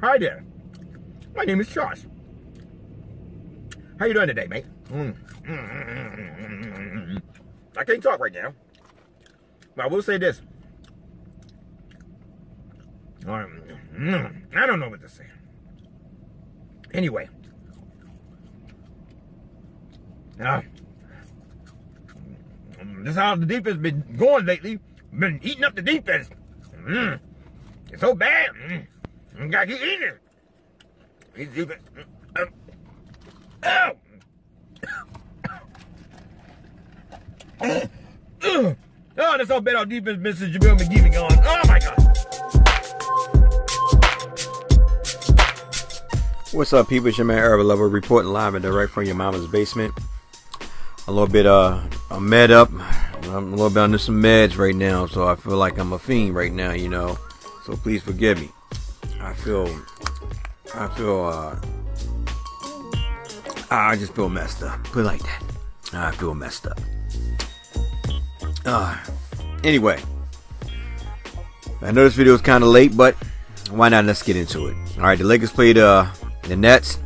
Hi there. My name is Josh. How you doing today, mate? I can't talk right now. But I will say this. I don't know what to say. Anyway. This is how the defense been going lately. Been eating up the defense. It's so bad. Gotta keep eating it. These defense. Oh, that's how bad our defense misses JaVale McGee been going. Oh my God. What's up, people? It's your man Urban Lover reporting live and direct from your mama's basement. A little bit I'm med up. I'm a little bit under some meds right now, so I feel like I'm a fiend right now, you know. So please forgive me. I just feel messed up. Put it like that. I feel messed up. Anyway, I know this video is kind of late, but why not? Let's get into it. All right, the Lakers played the Nets.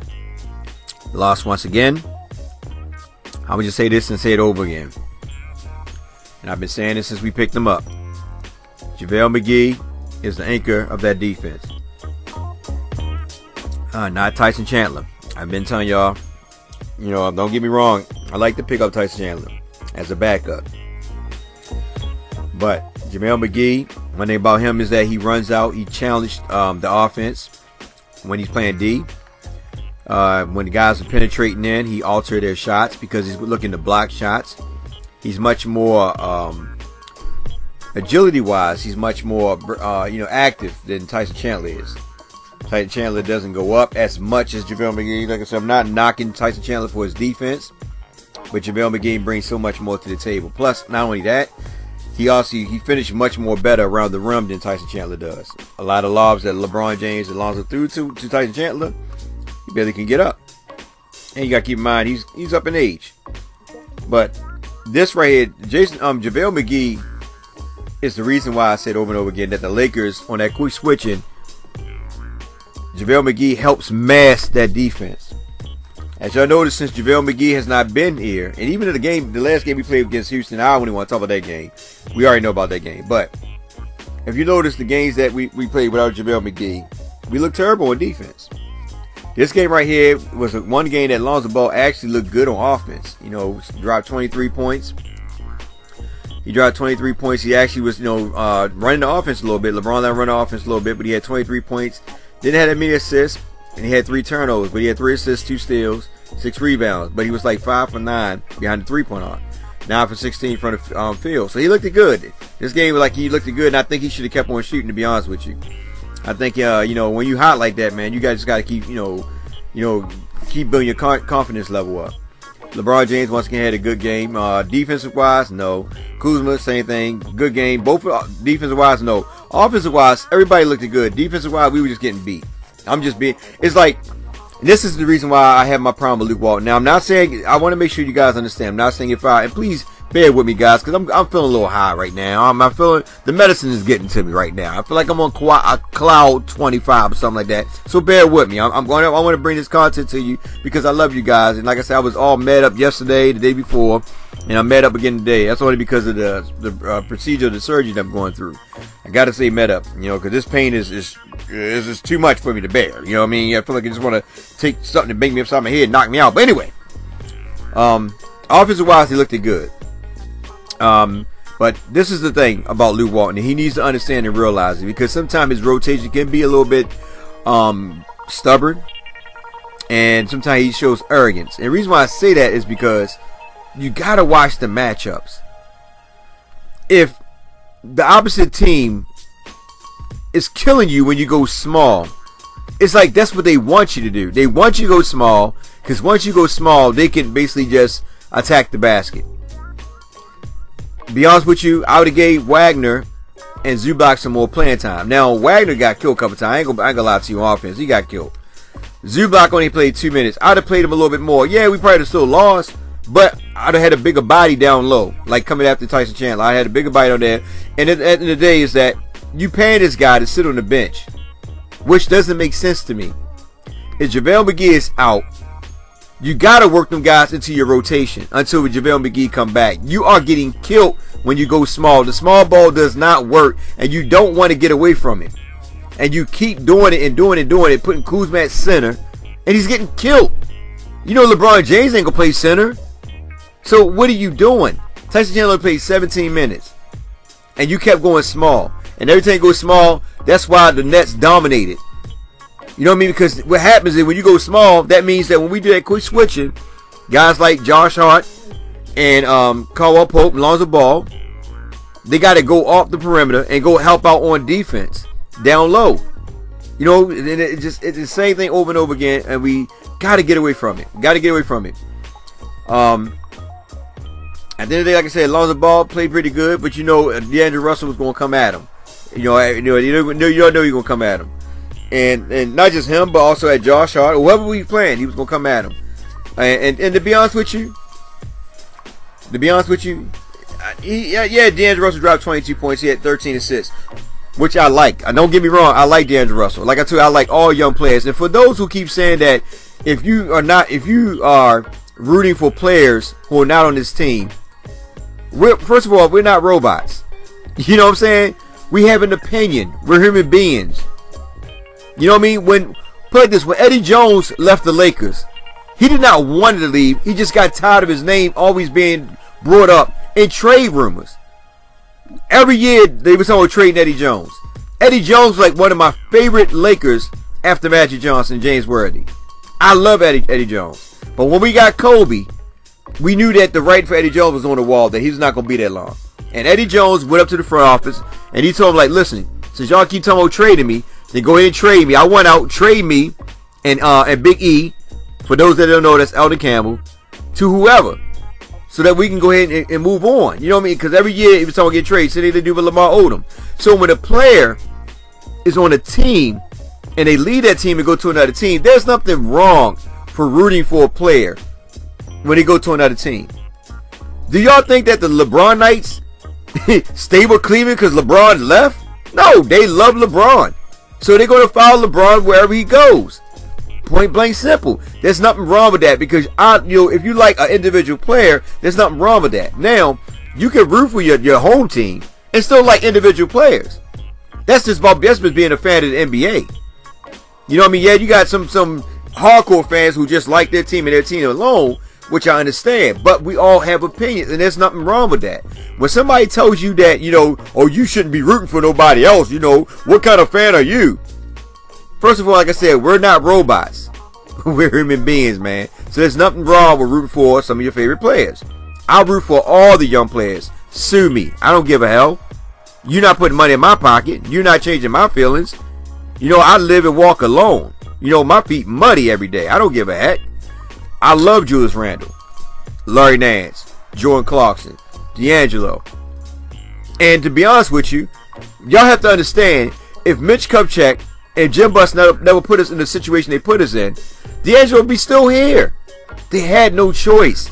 Lost once again. I would just say this and say it over again. And I've been saying this since we picked them up. JaVale McGee is the anchor of that defense. Not Tyson Chandler. I've been telling y'all, you know, don't get me wrong, I like to pick up Tyson Chandler as a backup. But JaVale McGee, one thing about him is that he runs out, he challenged the offense when he's playing D. When the guys are penetrating in, he alters their shots because he's looking to block shots. He's much more agility-wise. He's much more active than Tyson Chandler is. Tyson Chandler doesn't go up as much as JaVale McGee. Like I said, I'm not knocking Tyson Chandler for his defense, but JaVale McGee brings so much more to the table. Plus, not only that, he finished much more better around the rim than Tyson Chandler does. A lot of lobs that LeBron James and Lonzo threw to Tyson Chandler, he barely can get up. And you got to keep in mind, he's up in age. But this right here, JaVale McGee is the reason why I said over and over again that the Lakers, on that quick switching, JaVale McGee helps mask that defense. As y'all notice, since JaVale McGee has not been here, and even in the last game we played against Houston, I don't even want to talk about that game. We already know about that game. But if you notice the games that we played without JaVale McGee, we look terrible on defense. This game right here was one game that Lonzo Ball actually looked good on offense. You know, dropped 23 points. He dropped 23 points. He actually was, running the offense a little bit. LeBron let him run the offense a little bit, but he had 23 points. Didn't have that many assists, and he had 3 turnovers, but he had 3 assists, 2 steals, 6 rebounds. But he was like 5 for 9 behind the 3-point arc, 9 for 16 from the field. So he looked good. This game was like he looked good, and I think he should have kept on shooting, to be honest with you. I think when you hot like that, man, you guys just got to keep keep building your confidence level up. LeBron James once again had a good game. Defensive wise, no. Kuzma, same thing, good game. Both defensive wise, no. Offensive wise, everybody looked good. Defensive wise, we were just getting beat. It's like, this is the reason why I have my problem with Luke Walton. Now, I'm not saying, I want to make sure you guys understand. I'm not saying and please bear with me, guys, because I'm feeling a little high right now. I'm feeling, the medicine is getting to me right now. I feel like I'm on cloud 25 or something like that. So bear with me. I want to bring this content to you because I love you guys. And like I said, I was all mad up yesterday, the day before, and I'm mad up again today. That's only because of the procedure, the surgery that I'm going through. I got to say mad up, because this pain is just too much for me to bear. You know what I mean? I feel like I just want to take something to make me upside my head and knock me out. But anyway, offensive wise, he looked good. But this is the thing about Luke Walton. He needs to understand and realize it, because sometimes his rotation can be a little bit stubborn, and sometimes he shows arrogance. And the reason why I say that is because you gotta watch the matchups. If the opposite team is killing you when you go small, it's like that's what they want you to do. They want you to go small, because once you go small, they can basically just attack the basket. To be honest with you, I would have gave Wagner and Zubac some more playing time. Now, Wagner got killed a couple times. I ain't gonna lie to you on offense. He got killed. Zubac only played 2 minutes. I'd have played him a little bit more. Yeah, we probably still lost, but I'd have had a bigger body down low, like coming after Tyson Chandler. I had a bigger body on there. And at the end of the day is that you paying this guy to sit on the bench which doesn't make sense to me. If JaVale McGee is out, you got to work them guys into your rotation until JaVale McGee come back. You are getting killed when you go small. The small ball does not work, and you don't want to get away from it. And you keep doing it and doing it and doing it, putting Kuzma at center, and he's getting killed. You know LeBron James ain't going to play center. So what are you doing? Tyson Chandler played 17 minutes, and you kept going small. And every time you go small, that's why the Nets dominated. You know what I mean? Because what happens is when you go small, that means that when we do that quick switching, guys like Josh Hart and Caldwell Pope and Lonzo Ball, they got to go off the perimeter and go help out on defense down low. You know, and it's the same thing over and over again, and we got to get away from it. Got to get away from it. At the end of the day, like I said, Lonzo Ball played pretty good, but you know, D'Angelo Russell was going to come at him. You know you're going to come at him. And not just him, but also at Josh Hart, whoever we playing, he was gonna come at him. And to be honest with you, D'Angelo Russell dropped 22 points. He had 13 assists, which I like. Don't get me wrong, I like D'Angelo Russell. Like I told you, I like all young players. And for those who keep saying that if you are rooting for players who are not on this team, first of all, we're not robots. You know what I'm saying? We have an opinion. We're human beings. You know what I mean? Put it this, when Eddie Jones left the Lakers, he did not want to leave. He just got tired of his name always being brought up in trade rumors. Every year they were talking about trading Eddie Jones. Eddie Jones was like one of my favorite Lakers after Magic Johnson and James Worthy. I love Eddie Jones. But when we got Kobe, we knew that the writing for Eddie Jones was on the wall, that he was not going to be that long. And Eddie Jones went up to the front office and he told him, like, listen, since y'all keep talking about trading me, then go ahead and trade me. I want out. Trade me and Big E, for those that don't know, that's Elden Campbell, to whoever, so that we can go ahead and move on. You know what I mean? Because every year he was talking about getting traded. So they do with Lamar Odom. So when a player is on a team and they leave that team and go to another team, there's nothing wrong for rooting for a player when they go to another team. Do y'all think that the LeBron Knights stay with Cleveland because LeBron left? No, they love LeBron. So they're going to follow LeBron wherever he goes. Point blank simple. There's nothing wrong with that, because if you like an individual player, there's nothing wrong with that. Now, you can root for your home team and still like individual players. That's just being a fan of the NBA. You know what I mean? Yeah, you got some hardcore fans who just like their team and their team alone, which I understand. But we all have opinions, and there's nothing wrong with that. When somebody tells you that, oh, you shouldn't be rooting for nobody else, what kind of fan are you? First of all, like I said, we're not robots. We're human beings, man. So there's nothing wrong with rooting for some of your favorite players. I root for all the young players. Sue me. I don't give a hell. You're not putting money in my pocket. You're not changing my feelings. I live and walk alone. My feet muddy every day. I don't give a heck. I love Julius Randle, Larry Nance, Jordan Clarkson, D'Angelo. And to be honest with you, y'all have to understand, if Mitch Kupchak and Jim Buss never put us in the situation they put us in, D'Angelo would be still here. They had no choice.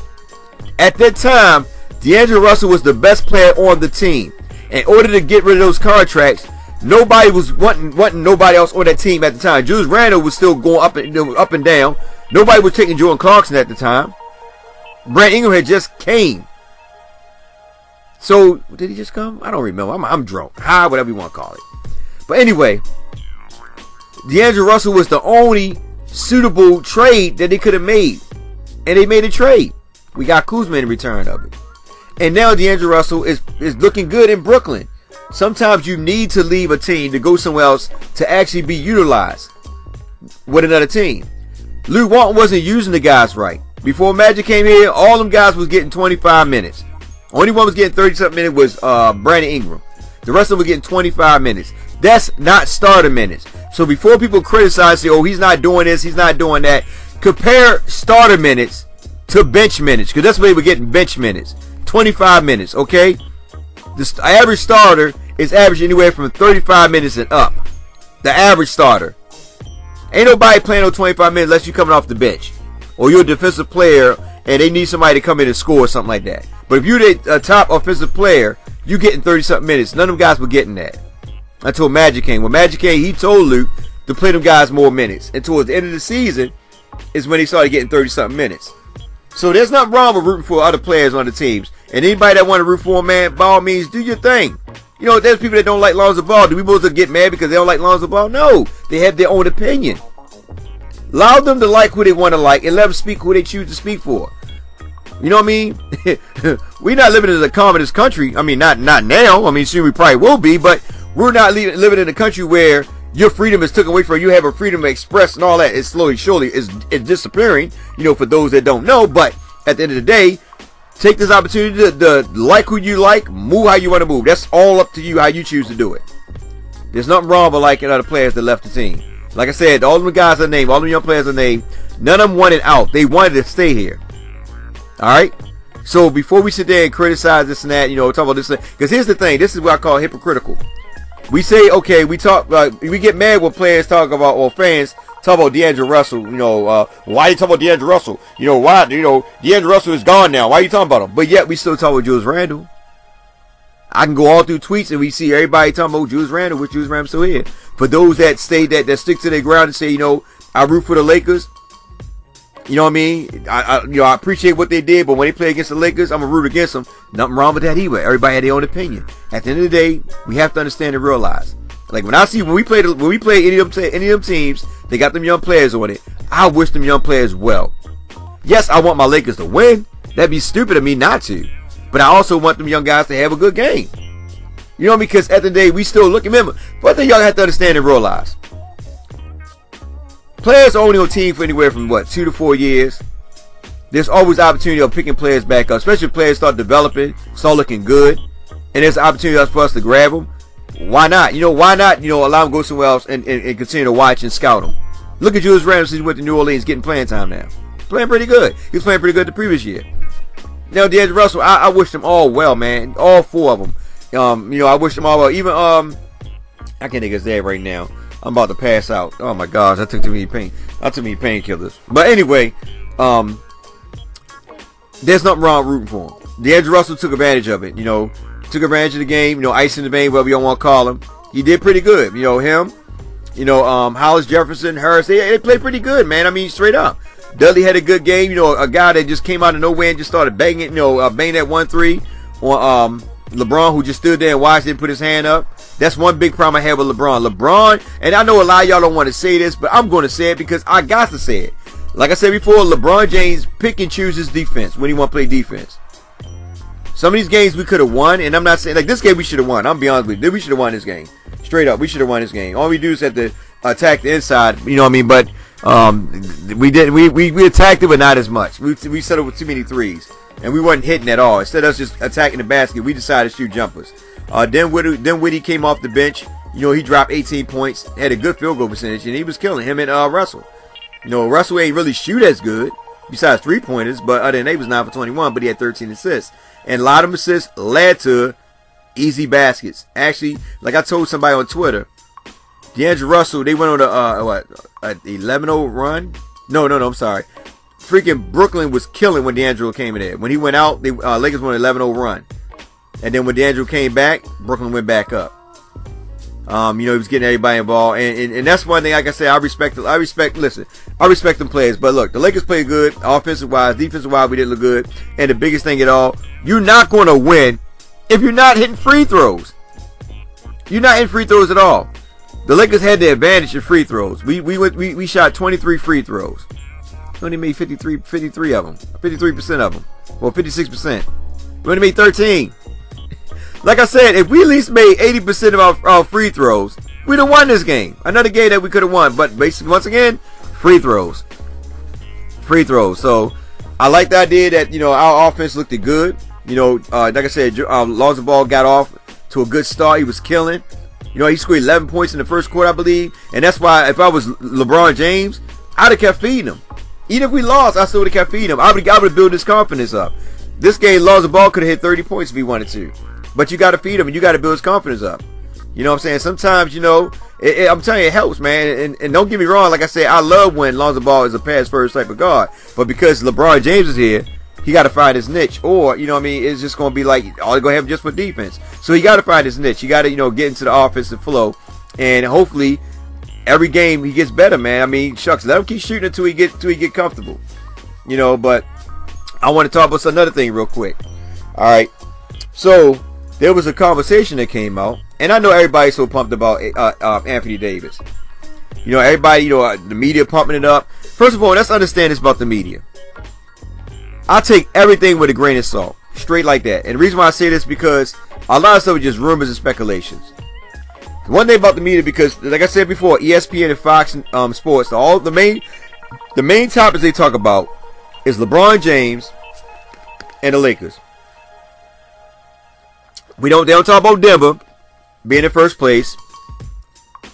At that time, D'Angelo Russell was the best player on the team. In order to get rid of those contracts, nobody was wanting nobody else on that team at the time. Julius Randle was still going up and down. Nobody was taking Jordan Clarkson at the time. Brent Ingram had just came. So, did he just come? I don't remember. I'm drunk. High, whatever you want to call it. But anyway, D'Angelo Russell was the only suitable trade that they could have made. And they made a trade. We got Kuzma in return of it. And now D'Angelo Russell is looking good in Brooklyn. Sometimes you need to leave a team to go somewhere else to actually be utilized with another team. Luke Walton wasn't using the guys right. Before Magic came here, all them guys was getting 25 minutes. Only one was getting 30-something minutes was Brandon Ingram. The rest of them were getting 25 minutes. That's not starter minutes. So before people criticize, say, oh, he's not doing this, he's not doing that, compare starter minutes to bench minutes, because that's what they were getting, bench minutes. 25 minutes, okay? The average starter is averaging anywhere from 35 minutes and up. The average starter. Ain't nobody playing on 25 minutes unless you're coming off the bench, or you're a defensive player and they need somebody to come in and score or something like that. But if you're the top offensive player, you getting 30-something minutes. None of them guys were getting that until Magic came. When Magic came, he told Luke to play them guys more minutes. And towards the end of the season is when they started getting 30-something minutes. So there's nothing wrong with rooting for other players on the teams. And anybody that want to root for them, man, by all means, do your thing. You know, there's people that don't like Lonzo Ball. Do we supposed to get mad because they don't like Lonzo Ball? No. They have their own opinion. Allow them to like who they want to like and let them speak who they choose to speak for. You know what I mean? We're not living in a communist country. I mean, not now. I mean, soon we probably will be, but we're not living in a country where your freedom is taken away from you. Have a freedom to express and all that. It's slowly, surely, it's disappearing, you know, for those that don't know. But at the end of the day, take this opportunity to like who you like, move how you want to move. That's all up to you, how you choose to do it. There's nothing wrong with liking other players that left the team. Like I said, all the guys are named, all the young players are named. None of them wanted out. They wanted to stay here. All right? So before we sit there and criticize this and that, you know, talk about this, because here's the thing. This is what I call hypocritical. We say, okay, we get mad when players talk about, or fans talk about D'Angelo Russell. You know, why you talking about D'Angelo Russell? You know, why? You know, D'Angelo Russell is gone now. Why are you talking about him? But yet we still talk about Julius Randle. I can go all through tweets and we see everybody talking about Julius Randle, which Julius Randle still here. For those that stay that stick to their ground and say, you know, I root for the Lakers. You know what I mean? I appreciate what they did, but when they play against the Lakers, I'm gonna root against them. Nothing wrong with that either. Everybody had their own opinion. At the end of the day, we have to understand and realize. Like when we play any of them teams, they got them young players on it. I wish them young players well. Yes, I want my Lakers to win. That'd be stupid of me not to. But I also want them young guys to have a good game. You know, because at the end of the day, we still look. Remember, but y'all have to understand and realize. Players are only on team for anywhere from 2 to 4 years. There's always opportunity of picking players back up, especially if players start developing, start looking good, and there's an opportunity for us to grab them. Why not? You know, why not? You know, allow them to go somewhere else and continue to watch and scout them. Look at Julius Randle since he went to New Orleans, getting playing time now. Playing pretty good. He was playing pretty good the previous year. Now, D'Angelo Russell, I wish them all well, man. All 4 of them. You know, I wish them all well. Even I can't think of his name right now. I'm about to pass out. Oh my gosh, I took too many painkillers. But anyway, there's nothing wrong with rooting for him. D'Angelo Russell took advantage of it. You know, took advantage of the game. You know, ice in the vein, whatever you want to call him. He did pretty good. You know, him. You know, Hollis Jefferson, Harris. They played pretty good, man. I mean, straight up. Dudley had a good game. You know, a guy that just came out of nowhere and just started banging it. You know, banging that 1-3 on LeBron, who just stood there and watched it, put his hand up. That's one big problem I have with LeBron. LeBron, and I know a lot of y'all don't want to say this, but I'm going to say it because I got to say it. Like I said before, LeBron James pick and chooses defense when he want to play defense. Some of these games we could have won, and I'm not saying, like this game we should have won. I'm be honest with you. We should have won this game. Straight up, we should have won this game. All we do is have to attack the inside, you know what I mean? But we did. We attacked it, but not as much. We settled with too many threes, and we wasn't hitting at all. Instead of us just attacking the basket, we decided to shoot jumpers. Then Whitty came off the bench. You know, he dropped 18 points, had a good field goal percentage, and he was killing him and Russell. You know, Russell ain't really shoot as good, besides 3-pointers, but other than that, he was 9 for 21, but he had 13 assists. And a lot of assists led to easy baskets. Actually, like I told somebody on Twitter, D'Angelo Russell, they went on a 11-0 run? No, I'm sorry. Freaking Brooklyn was killing when D'Angelo came in there. When he went out, Lakers went an 11-0 run. And then when D'Angelo came back, Brooklyn went back up. You know, he was getting everybody involved, and that's one thing. Like I said, I respect them players. But look, the Lakers played good, offensive wise, defensive wise, we didn't look good. And the biggest thing at all, you're not going to win if you're not hitting free throws. You're not hitting free throws at all. The Lakers had the advantage in free throws. We shot 23 free throws. We only made 53 of them, 53% of them, well 56%. We only made 13. Like I said, if we at least made 80% of our free throws, we'd have won this game. Another game that we could have won. But basically, once again, free throws. Free throws. So, I like the idea that, you know, our offense looked good. You know, like I said, Lonzo Ball got off to a good start. He was killing. You know, he scored 11 points in the first quarter, I believe. And that's why, if I was LeBron James, I'd have kept feeding him. Even if we lost, I still would have kept feeding him. I would have built his confidence up. This game, Lonzo Ball could have hit 30 points if he wanted to. But you got to feed him, and you got to build his confidence up. You know what I'm saying? Sometimes, you know, I'm telling you, it helps, man. And don't get me wrong. Like I said, I love when Lonzo Ball is a pass-first type of guard. But because LeBron James is here, he got to find his niche. Or, you know what I mean, it's just going to be like, all they're going to have just for defense. So he got to find his niche. You got to, you know, get into the offensive flow. And hopefully, every game he gets better, man. I mean, shucks, let him keep shooting until he get comfortable. You know, but I want to talk about another thing real quick. All right. So there was a conversation that came out, and I know everybody's so pumped about Anthony Davis. You know, everybody, you know, the media pumping it up. First of all, let's understand this about the media. I take everything with a grain of salt, straight like that. And the reason why I say this is because a lot of stuff is just rumors and speculations. One thing about the media, because like I said before, ESPN and Fox Sports, all the main topics they talk about is LeBron James and the Lakers. They don't talk about Denver being in first place.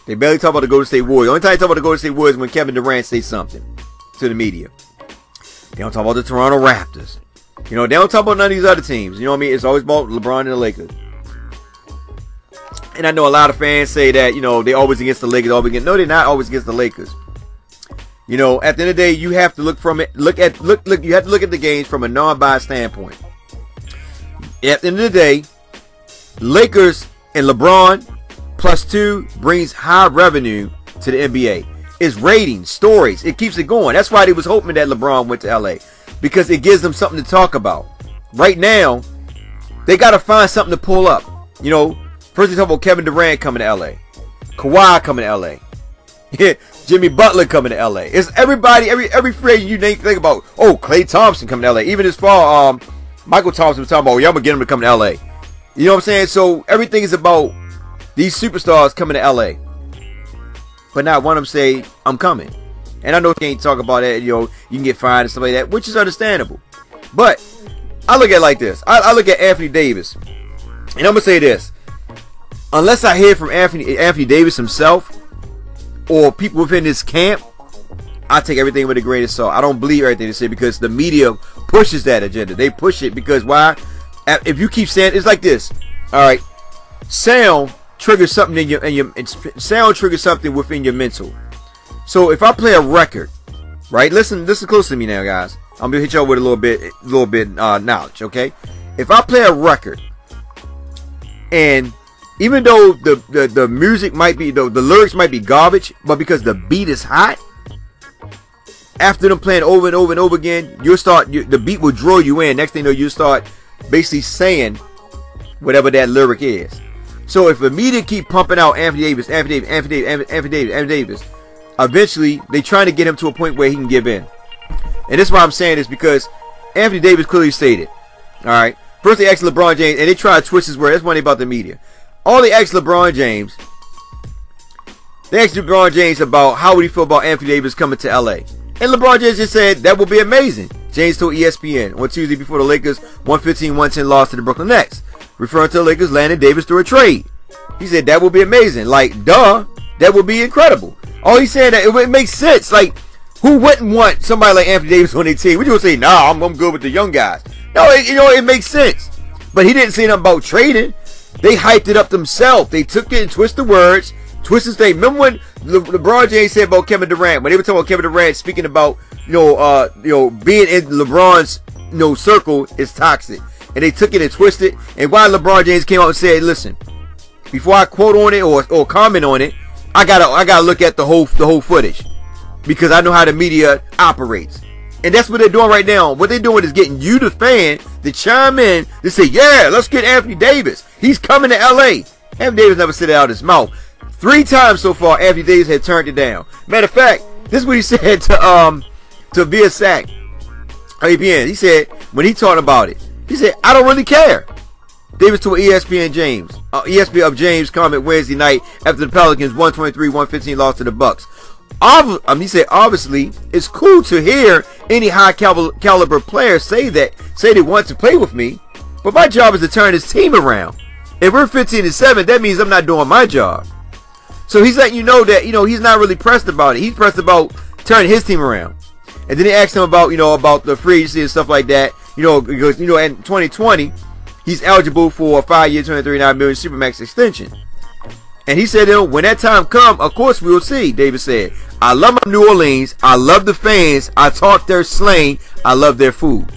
They barely talk about the Golden State Warriors. The only time they talk about the Golden State Warriors is when Kevin Durant says something to the media. They don't talk about the Toronto Raptors. You know, they don't talk about none of these other teams. You know what I mean? It's always about LeBron and the Lakers. And I know a lot of fans say that, you know, they're always against the Lakers. No, they're not always against the Lakers. You know, at the end of the day, you have to look from it. You have to look at the games from a non-biased standpoint. At the end of the day, Lakers and LeBron +2 brings high revenue to the NBA. It's ratings, stories. It keeps it going. That's why they was hoping that LeBron went to LA, because it gives them something to talk about. Right now, they got to find something to pull up. You know, first they talk about Kevin Durant coming to LA, Kawhi coming to LA, Jimmy Butler coming to LA. It's everybody, every phrase you think about. Oh, Klay Thompson coming to LA. Even as far Michael Thompson was talking about, yeah, I'm gonna get him to come to LA. You know what I'm saying? So everything is about these superstars coming to LA. But not one of them say, I'm coming. And I know you can't talk about that, you know, you can get fined and stuff like that, which is understandable. But I look at it like this. I look at Anthony Davis, and I'm gonna say this. Unless I hear from Anthony Davis himself or people within his camp, I take everything with a grain of salt. I don't believe everything they say, because the media pushes that agenda. They push it because why? If you keep saying, it's like this. All right, sound triggers something sound triggers something within your mental. So if I play a record, right? Listen close to me now, guys. I'm gonna hit y'all with a little bit knowledge, okay? If I play a record, and even though the music might be, the lyrics might be garbage, but because the beat is hot, after them playing over and over and over again, the beat will draw you in. Next thing you know, you start basically saying whatever that lyric is. So if the media keep pumping out Anthony Davis, eventually they trying to get him to a point where he can give in. And this is why I'm saying this, because Anthony Davis clearly stated, all right, first they asked LeBron James, and they try to twist his word. That's one thing about the media. All they asked LeBron James, about how would he feel about Anthony Davis coming to LA. And LeBron James just said that would be amazing. James told ESPN on Tuesday before the Lakers 115-110 loss to the Brooklyn Nets, referring to the Lakers landing Davis through a trade. He said that would be amazing. Like, duh, that would be incredible. Oh, he's saying that it makes sense. Like, who wouldn't want somebody like Anthony Davis on their team? We just say, nah, I'm good with the young guys. No, it makes sense. But he didn't say nothing about trading. They hyped it up themselves. They took it and twisted words, twisted things. Remember when LeBron James said about Kevin Durant, when they were talking about Kevin Durant speaking about being in LeBron's circle is toxic, and they took it and twisted. And why LeBron James came out and said, listen, before I quote on it or comment on it, I gotta look at the whole footage, because I know how the media operates. And that's what they're doing right now. What they're doing is getting you, the fan, to chime in to say, yeah, let's get Anthony Davis. He's coming to LA. Anthony Davis never said it out of his mouth. 3 times so far, Anthony Davis had turned it down. Matter of fact, this is what he said to Via Sack, ESPN. He said, when he talked about it, he said, I don't really care. Davis told ESPN of James comment Wednesday night after the Pelicans 123-115 loss to the Bucks. He said, obviously, it's cool to hear any high caliber players say they want to play with me, but my job is to turn this team around. If we're 15-7, that means I'm not doing my job. So he's letting you know that, he's not really pressed about it. He's pressed about turning his team around. And then they asked him about, about the free agency and stuff like that. Because, in 2020, he's eligible for a 5-year, $239 million Supermax extension. And he said, when that time comes, of course we will see. Davis said, I love my New Orleans. I love the fans. I talk their slang. I love their food.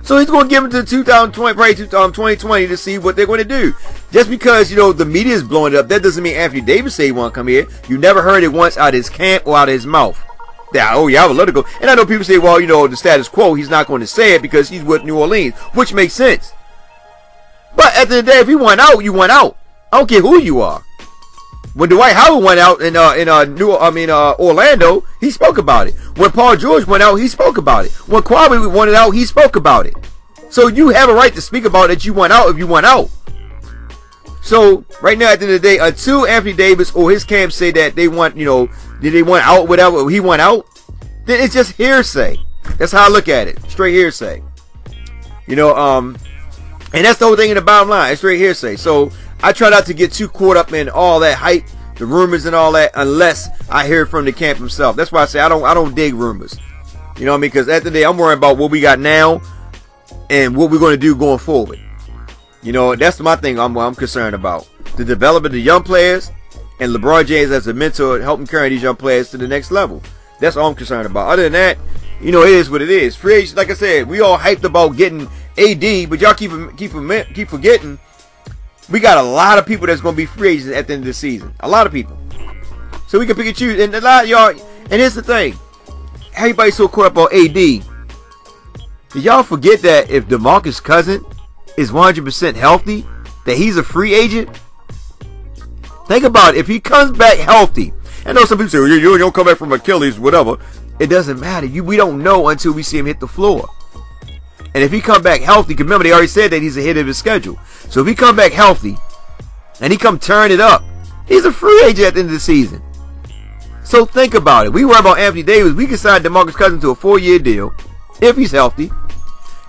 So he's going to give them to 2020, probably 2020 to see what they're going to do. Just because, you know, the media is blowing it up, that doesn't mean Anthony Davis say he want to come here. You never heard it once out of his camp or out of his mouth. Oh yeah, I would let it go. And I know people say, well, you know, the status quo, he's not going to say it because he's with New Orleans, which makes sense. But at the end of the day, if he went out, you went out. I don't care who you are. When Dwight Howard went out in Orlando, he spoke about it. When Paul George went out, he spoke about it. When Kwame went out, he spoke about it. So you have a right to speak about it. You went out if you went out. So right now, at the end of the day, until Anthony Davis or his camp say that they want, you know, did they want out, whatever, he went out, then it's just hearsay. That's how I look at it. Straight hearsay. You know, and that's the whole thing in the bottom line. It's straight hearsay. So I try not to get too caught up in all that hype, the rumors and all that, unless I hear it from the camp himself. That's why I say I don't dig rumors. You know what I mean? Because at the end of the day, I'm worrying about what we got now and what we're going to do going forward. You know, that's my thing I'm concerned about. The development of the young players and LeBron James as a mentor helping carry these young players to the next level. That's all I'm concerned about. Other than that, you know, it is what it is. Free agents, like I said, we all hyped about getting AD, but y'all keep forgetting we got a lot of people that's going to be free agents at the end of the season. A lot of people. So we can pick and choose. And a lot of y'all, and here's the thing. Everybody's so caught up on AD. Did y'all forget that if DeMarcus Cousins is 100% healthy, that he's a free agent? Think about it. If he comes back healthy, I know some people say, well, you don't come back from Achilles, whatever. It doesn't matter. We don't know until we see him hit the floor. And if he come back healthy, because remember they already said that he's ahead of his schedule. So if he come back healthy and he come turn it up, he's a free agent at the end of the season. So think about it. We worry about Anthony Davis. We can sign DeMarcus Cousins to a 4-year deal if he's healthy,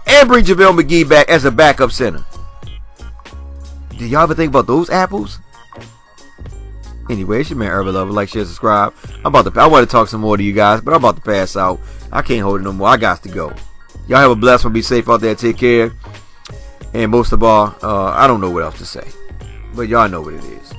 and bring JaVale McGee back as a backup center. Did y'all ever think about those apples? Anyway, it's your man Urban Lover. Like, share, subscribe. I want to talk some more to you guys, but I'm about to pass out. I can't hold it no more. I got to go. Y'all have a blessed one. Be safe out there. Take care. And most of all, I don't know what else to say. But y'all know what it is.